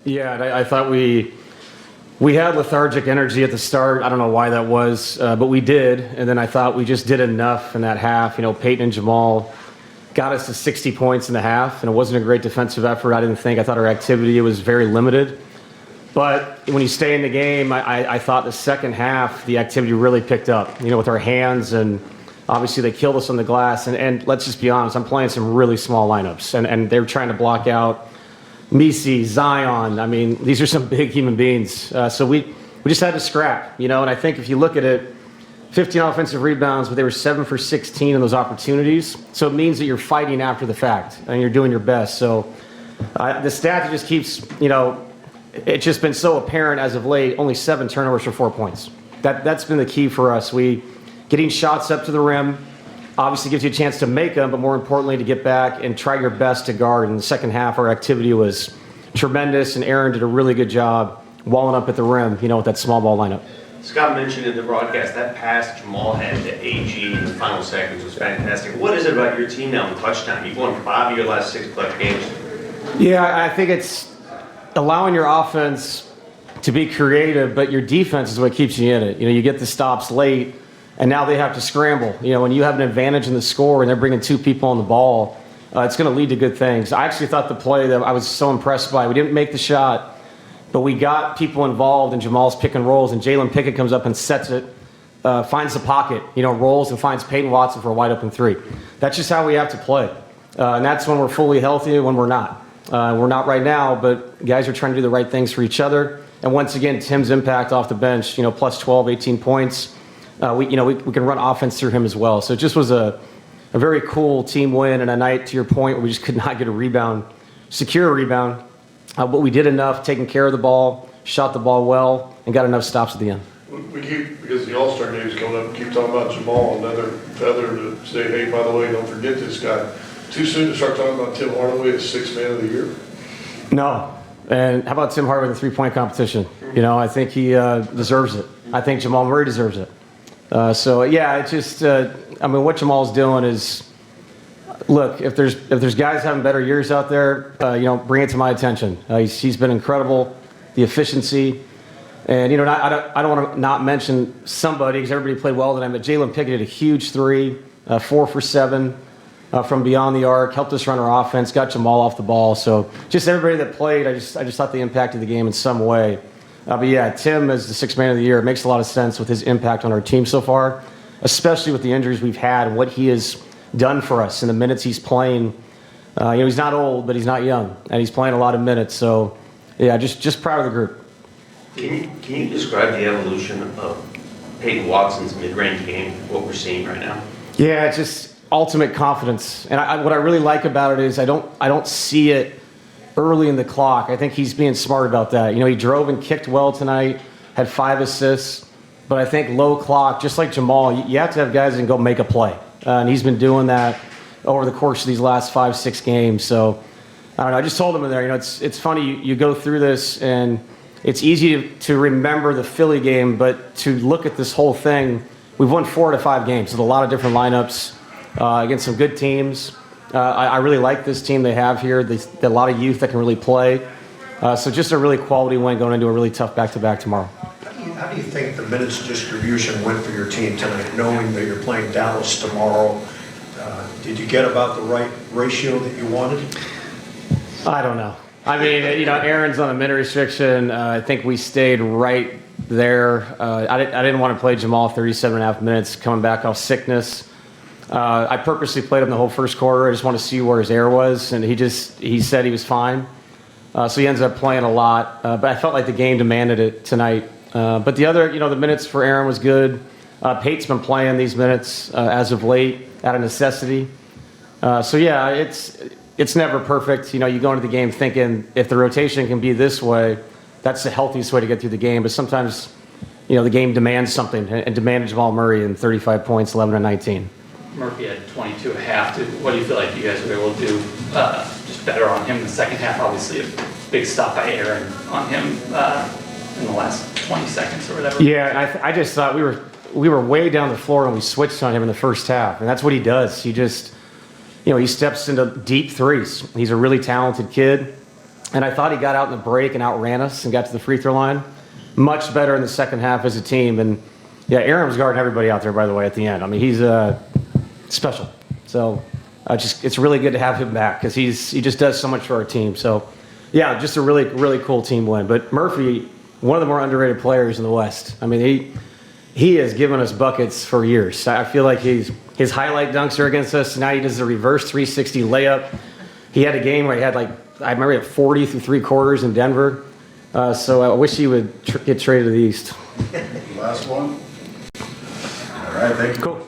Yeah, and I thought we had lethargic energy at the start. I don't know why that was, but we did. And then I thought we just did enough in that half. Peyton and Jamal got us to 60 points in the half, and it wasn't a great defensive effort, I didn't think. I thought our activity was very limited. But when you stay in the game, I thought the second half, the activity really picked up, with our hands, and obviously they killed us on the glass. And let's just be honest, I'm playing some really small lineups, and they're trying to block out Misi, Zion. I mean, these are some big human beings. So we just had to scrap, and I think if you look at it, 15 offensive rebounds, but they were 7 for 16 in those opportunities. So it means that you're fighting after the fact, and you're doing your best. So the stat just keeps, it's just been so apparent as of late, only 7 turnovers for 4 points. That's been the key for us. Getting shots up to the rim obviously gives you a chance to make them, but more importantly, to get back and try your best to guard. In the second half, our activity was tremendous, and Aaron did a really good job walling up at the rim, with that small ball lineup. Scott mentioned in the broadcast that pass Jamal had to AG in the final seconds was fantastic. What is it about your team now in clutch time? You've won 5 of your last 6 clutch games. Yeah, I think it's allowing your offense to be creative, but your defense is what keeps you in it. You get the stops late, and now they have to scramble. When you have an advantage in the score and they're bringing 2 people on the ball, it's going to lead to good things. I actually thought the play that I was so impressed by, we didn't make the shot, but we got people involved in Jamal's pick and rolls, and Jalen Pickett comes up and sets it, finds the pocket, rolls and finds Peyton Watson for a wide open 3. That's just how we have to play. And that's when we're fully healthy and when we're not. We're not right now, but guys are trying to do the right things for each other. And once again, Tim's impact off the bench, plus 12, 18 points. We can run offense through him as well. So it just was a very cool team win, and a night, to your point, where we just could not get a rebound, secure a rebound. But we did enough, taking care of the ball, shot the ball well, and got enough stops at the end. We keep, because the All-Star game is coming up, keep talking about Jamal, another feather to say, hey, by the way, don't forget this guy. Too soon to start talking about Tim Hardaway as 6th man of the year? No. And how about Tim Hardaway in the 3-point competition? I think he deserves it. I think Jamal Murray deserves it. It's just, what Jamal's doing is, look, if there's guys having better years out there, bring it to my attention. He's been incredible, the efficiency. And, I don't want to not mention somebody, because everybody played well tonight, but Jalen Pickett did a huge 3, 4 for 7 from beyond the arc, helped us run our offense, got Jamal off the ball. So just everybody that played, I just thought they impacted the game in some way. Tim as the 6th man of the year, it makes a lot of sense with his impact on our team so far, especially with the injuries we've had and what he has done for us in the minutes he's playing. He's not old, but he's not young, and he's playing a lot of minutes. So, just proud of the group. Can you describe the evolution of Peyton Watson's mid-range game, what we're seeing right now? Yeah, it's just ultimate confidence. And what I really like about it is I don't see it early in the clock. I think he's being smart about that. He drove and kicked well tonight, had 5 assists. But I think low clock, just like Jamal, you have to have guys that can go make a play. And he's been doing that over the course of these last 5-6 games. So, I don't know, I just told him in there, it's funny, you go through this, and it's easy to remember the Philly game, but to look at this whole thing, we've won 4 out of 5 games with a lot of different lineups against some good teams. I really like this team they have here. A lot of youth that can really play. So just a really quality win going into a really tough back-to-back tomorrow. How do you think the minutes distribution went for your team tonight, knowing that you're playing Dallas tomorrow? Did you get about the right ratio that you wanted? I don't know. Aaron's on a minute restriction. I think we stayed right there. I didn't want to play Jamal 37.5 minutes coming back off sickness. I purposely played him the whole first quarter. I just want to see where his air was, and he said he was fine. So he ends up playing a lot. But I felt like the game demanded it tonight. But the other, the minutes for Aaron was good. Pate's been playing these minutes as of late out of necessity. It's never perfect. You go into the game thinking if the rotation can be this way, that's the healthiest way to get through the game. But sometimes, the game demands something, and demanded Jamal Murray in 35 points, 11 and 19. Murphy had 22 at half. What do you feel like you guys were able to do just better on him in the second half? Obviously, a big stop by Aaron on him in the last 20 seconds or whatever. Yeah, I just thought we were way down the floor and we switched on him in the first half, and that's what he does. He just, he steps into deep threes. He's a really talented kid. And I thought he got out in the break and outran us and got to the free throw line. Much better in the second half as a team. And yeah, Aaron was guarding everybody out there, by the way, at the end. I mean, he's special. So it's really good to have him back because he just does so much for our team. So yeah, just a really, really cool team win. But Murphy, one of the more underrated players in the West. I mean, he has given us buckets for years. I feel like his highlight dunks are against us. Now he does the reverse 360 layup. He had a game where he had I remember he had 40 through 3 quarters in Denver. So I wish he would get traded to the East. Last one. All right, thank you. Cool.